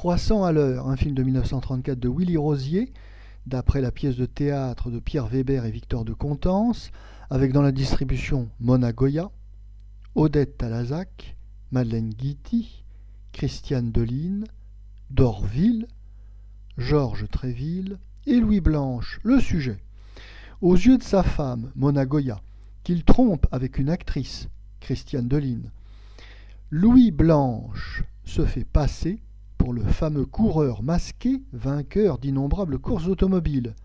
300 à l'heure, un film de 1934 de Willy Rosier, d'après la pièce de théâtre de Pierre Weber et Victor de Contense, avec dans la distribution Mona Goya, Odette Talazac, Madeleine Guity, Christiane Deline, Dorville, Georges Tréville et Louis Blanche. Le sujet: aux yeux de sa femme, Mona Goya, qu'il trompe avec une actrice, Christiane Deline, Louis Blanche se fait passer pour le fameux coureur masqué, vainqueur d'innombrables courses automobiles.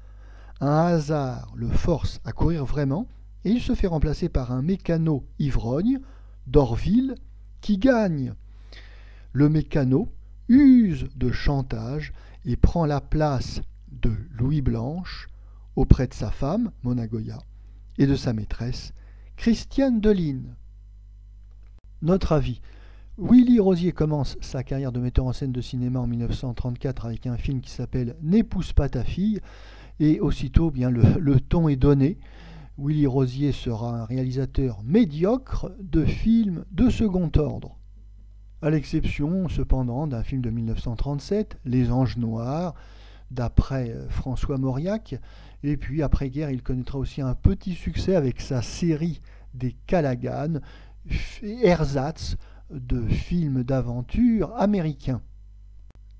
Un hasard le force à courir vraiment, et il se fait remplacer par un mécano ivrogne, Dorville, qui gagne. Le mécano use de chantage et prend la place de Louis Blanche auprès de sa femme, Mona Goya, et de sa maîtresse, Christiane Deline. Notre avis: Willy Rosier commence sa carrière de metteur en scène de cinéma en 1934 avec un film qui s'appelle « N'épouse pas ta fille », et aussitôt bien le ton est donné. Willy Rosier sera un réalisateur médiocre de films de second ordre, à l'exception cependant d'un film de 1937, Les Anges Noirs, d'après François Mauriac, et puis après-guerre il connaîtra aussi un petit succès avec sa série des Callaghan, ersatz de films d'aventure américains.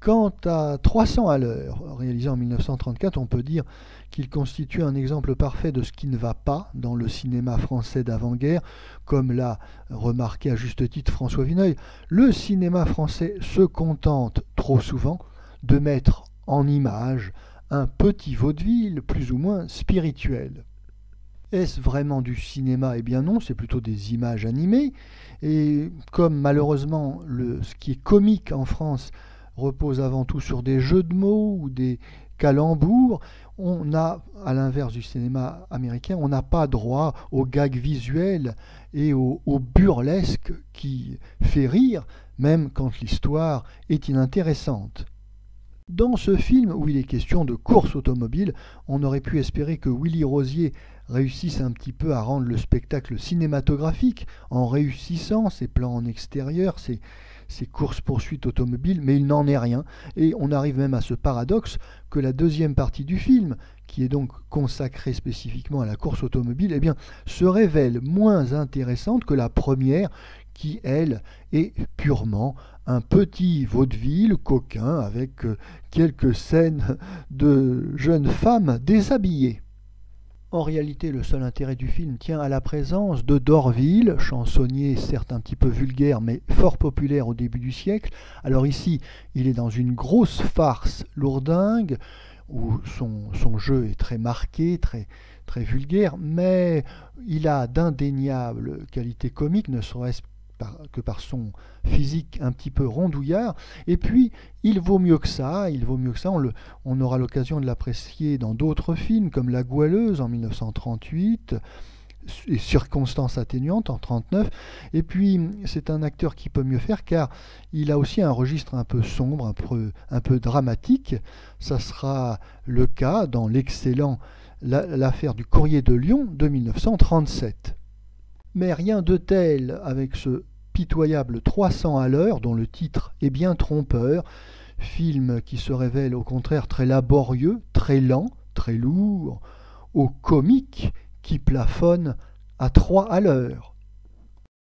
Quant à 300 à l'heure, réalisé en 1934, on peut dire qu'il constitue un exemple parfait de ce qui ne va pas dans le cinéma français d'avant-guerre, comme l'a remarqué à juste titre François Vineuil. Le cinéma français se contente trop souvent de mettre en image un petit vaudeville plus ou moins spirituel. Est-ce vraiment du cinéma? Eh bien non, c'est plutôt des images animées, et comme malheureusement ce qui est comique en France repose avant tout sur des jeux de mots ou des calembours, on a, à l'inverse du cinéma américain, on n'a pas droit au gag visuel et au burlesque qui fait rire, même quand l'histoire est inintéressante. Dans ce film, où il est question de course automobile, on aurait pu espérer que Willy Rosier réussisse un petit peu à rendre le spectacle cinématographique en réussissant ses plans en extérieur, ses courses-poursuites automobiles, mais il n'en est rien. Et on arrive même à ce paradoxe que la deuxième partie du film, qui est donc consacrée spécifiquement à la course automobile, eh bien, se révèle moins intéressante que la première, qui, elle, est purement un petit vaudeville coquin avec quelques scènes de jeunes femmes déshabillées. En réalité, le seul intérêt du film tient à la présence de Dorville, chansonnier certes un petit peu vulgaire mais fort populaire au début du siècle. Alors ici, il est dans une grosse farce lourdingue où son jeu est très marqué, très vulgaire, mais il a d'indéniables qualités comiques, ne serait-ce que par son physique un petit peu rondouillard. Et puis il vaut mieux que ça, on aura l'occasion de l'apprécier dans d'autres films comme La Goualeuse en 1938 et Circonstances atténuantes en 1939. Et puis c'est un acteur qui peut mieux faire car il a aussi un registre un peu sombre, un peu dramatique. Ça sera le cas dans l'excellent L'affaire du Courrier de Lyon de 1937. Mais rien de tel avec ce pitoyable 300 à l'heure, dont le titre est bien trompeur, film qui se révèle au contraire très laborieux, très lent, très lourd, au comique qui plafonne à 3 à l'heure.